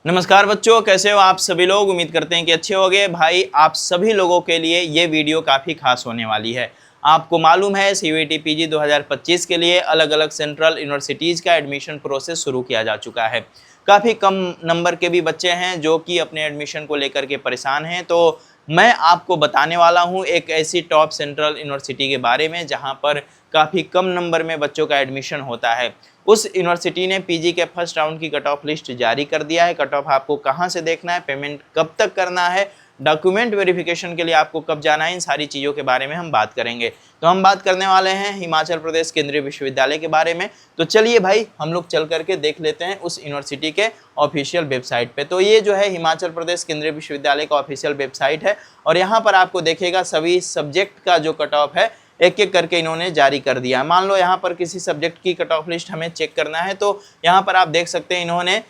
नमस्कार बच्चों, कैसे हो आप सभी लोग। उम्मीद करते हैं कि अच्छे होंगे। भाई आप सभी लोगों के लिए ये वीडियो काफ़ी खास होने वाली है। आपको मालूम है सीयूईटी पीजी 2025 के लिए अलग अलग सेंट्रल यूनिवर्सिटीज़ का एडमिशन प्रोसेस शुरू किया जा चुका है। काफ़ी कम नंबर के भी बच्चे हैं जो कि अपने एडमिशन को लेकर के परेशान हैं। तो मैं आपको बताने वाला हूँ एक ऐसी टॉप सेंट्रल यूनिवर्सिटी के बारे में जहाँ पर काफ़ी कम नंबर में बच्चों का एडमिशन होता है। उस यूनिवर्सिटी ने पीजी के फर्स्ट राउंड की कट ऑफ लिस्ट जारी कर दिया है। कट ऑफ आपको कहां से देखना है, पेमेंट कब तक करना है, डॉक्यूमेंट वेरिफिकेशन के लिए आपको कब जाना है, इन सारी चीज़ों के बारे में हम बात करेंगे। तो हम बात करने वाले हैं हिमाचल प्रदेश केंद्रीय विश्वविद्यालय के बारे में। तो चलिए भाई हम लोग चल करके देख लेते हैं उस यूनिवर्सिटी के ऑफिशियल वेबसाइट पे। तो ये जो है हिमाचल प्रदेश केंद्रीय विश्वविद्यालय का ऑफिशियल वेबसाइट है और यहाँ पर आपको देखेगा सभी सब्जेक्ट का जो कट ऑफ है एक एक करके इन्होंने जारी कर दिया है। मान लो यहाँ पर किसी सब्जेक्ट की कट ऑफ लिस्ट हमें चेक करना है तो यहाँ पर आप देख सकते हैं इन्होंने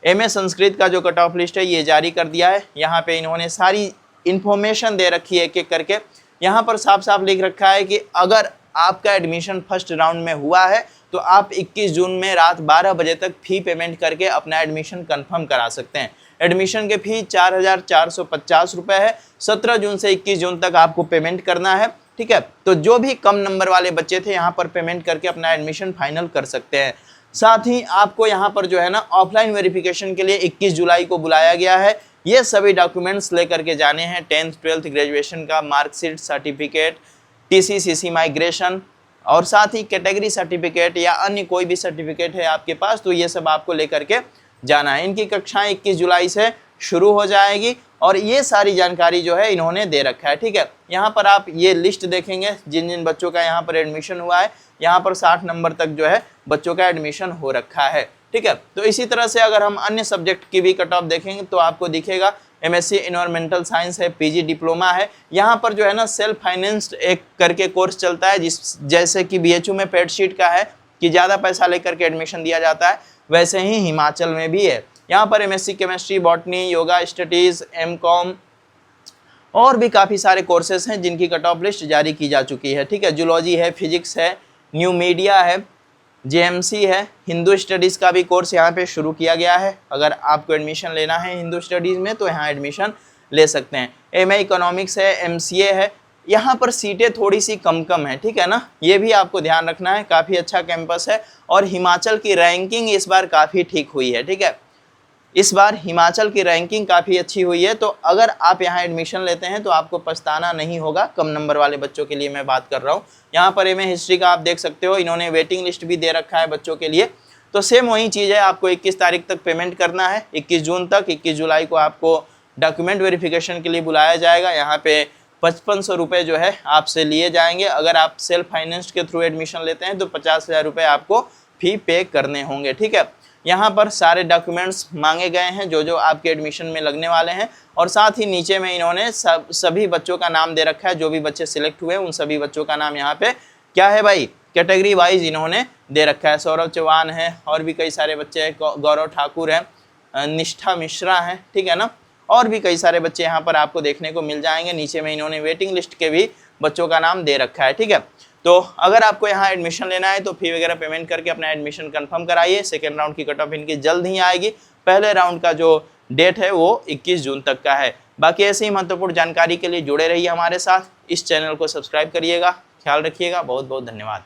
एमए संस्कृत का जो कट ऑफ लिस्ट है ये जारी कर दिया है। यहाँ पे इन्होंने सारी इन्फॉर्मेशन दे रखी है एक एक करके। यहाँ पर साफ साफ लिख रखा है कि अगर आपका एडमिशन फर्स्ट राउंड में हुआ है तो आप 21 जून में रात 12 बजे तक फी पेमेंट करके अपना एडमिशन कंफर्म करा सकते हैं। एडमिशन के फी 4,450 रुपये है। 17 जून से 21 जून तक आपको पेमेंट करना है, ठीक है। तो जो भी कम नंबर वाले बच्चे थे यहाँ पर पेमेंट करके अपना एडमिशन फाइनल कर सकते हैं। साथ ही आपको यहाँ पर जो है ना ऑफलाइन वेरिफिकेशन के लिए 21 जुलाई को बुलाया गया है। ये सभी डॉक्यूमेंट्स लेकर के जाने हैं, 10th 12th ग्रेजुएशन का मार्कशीट, सर्टिफिकेट, TC/CC माइग्रेशन और साथ ही कैटेगरी सर्टिफिकेट या अन्य कोई भी सर्टिफिकेट है आपके पास तो ये सब आपको लेकर के जाना है। इनकी कक्षाएं 21 जुलाई से शुरू हो जाएगी और ये सारी जानकारी जो है इन्होंने दे रखा है, ठीक है। यहाँ पर आप ये लिस्ट देखेंगे जिन जिन बच्चों का यहाँ पर एडमिशन हुआ है। यहाँ पर 60 नंबर तक जो है बच्चों का एडमिशन हो रखा है, ठीक है। तो इसी तरह से अगर हम अन्य सब्जेक्ट की भी कट ऑफ देखेंगे तो आपको दिखेगा MSc इन्वायरमेंटल साइंस है, PG डिप्लोमा है। यहाँ पर जो है ना सेल्फ फाइनेंस्ड एक करके कोर्स चलता है जैसे कि BHU में पेड शीट का है कि ज़्यादा पैसा लेकर के एडमिशन दिया जाता है, वैसे ही हिमाचल में भी है। यहाँ पर MSc chemistry, botany, yoga studies, MCOM और भी काफ़ी सारे कोर्सेज हैं जिनकी कट ऑफ लिस्ट जारी की जा चुकी है, ठीक है। जूलॉजी है, फिजिक्स है, न्यू मीडिया है, JMC है, हिंदू स्टडीज़ का भी कोर्स यहाँ पे शुरू किया गया है। अगर आपको एडमिशन लेना है हिंदू स्टडीज़ में तो यहाँ एडमिशन ले सकते हैं। MA इकोनॉमिक्स है, MCA है। यहाँ पर सीटें थोड़ी सी कम है, ठीक है ना, ये भी आपको ध्यान रखना है। काफ़ी अच्छा कैंपस है और हिमाचल की रैंकिंग इस बार काफ़ी ठीक हुई है, ठीक है। इस बार हिमाचल की रैंकिंग काफ़ी अच्छी हुई है। तो अगर आप यहाँ एडमिशन लेते हैं तो आपको पछताना नहीं होगा। कम नंबर वाले बच्चों के लिए मैं बात कर रहा हूँ। यहाँ पर MA हिस्ट्री का आप देख सकते हो, इन्होंने वेटिंग लिस्ट भी दे रखा है बच्चों के लिए। तो सेम वही चीज़ है, आपको 21 तारीख तक पेमेंट करना है, 21 जून तक। 21 जुलाई को आपको डॉक्यूमेंट वेरिफिकेशन के लिए बुलाया जाएगा। यहाँ पे 5500 रुपये जो है आपसे लिए जाएंगे। अगर आप सेल्फ फाइनेंस के थ्रू एडमिशन लेते हैं तो 50,000 रुपये आपको फी पे करने होंगे, ठीक है। यहाँ पर सारे डॉक्यूमेंट्स मांगे गए हैं जो जो आपके एडमिशन में लगने वाले हैं और साथ ही नीचे में इन्होंने सभी बच्चों का नाम दे रखा है। जो भी बच्चे सिलेक्ट हुए उन सभी बच्चों का नाम यहाँ पे क्या है भाई, कैटेगरी वाइज इन्होंने दे रखा है। सौरभ चौहान है और भी कई सारे बच्चे हैं, गौरव ठाकुर है, निष्ठा मिश्रा है, ठीक है ना, और भी कई सारे बच्चे यहाँ पर आपको देखने को मिल जाएंगे। नीचे में इन्होंने वेटिंग लिस्ट के भी बच्चों का नाम दे रखा है, ठीक है। तो अगर आपको यहाँ एडमिशन लेना है तो फी वगैरह पेमेंट करके अपना एडमिशन कंफर्म कराइए। सेकेंड राउंड की कट ऑफ इनकी जल्द ही आएगी। पहले राउंड का जो डेट है वो 21 जून तक का है। बाकी ऐसे ही महत्वपूर्ण जानकारी के लिए जुड़े रहिए हमारे साथ। इस चैनल को सब्सक्राइब करिएगा। ख्याल रखिएगा। बहुत बहुत धन्यवाद।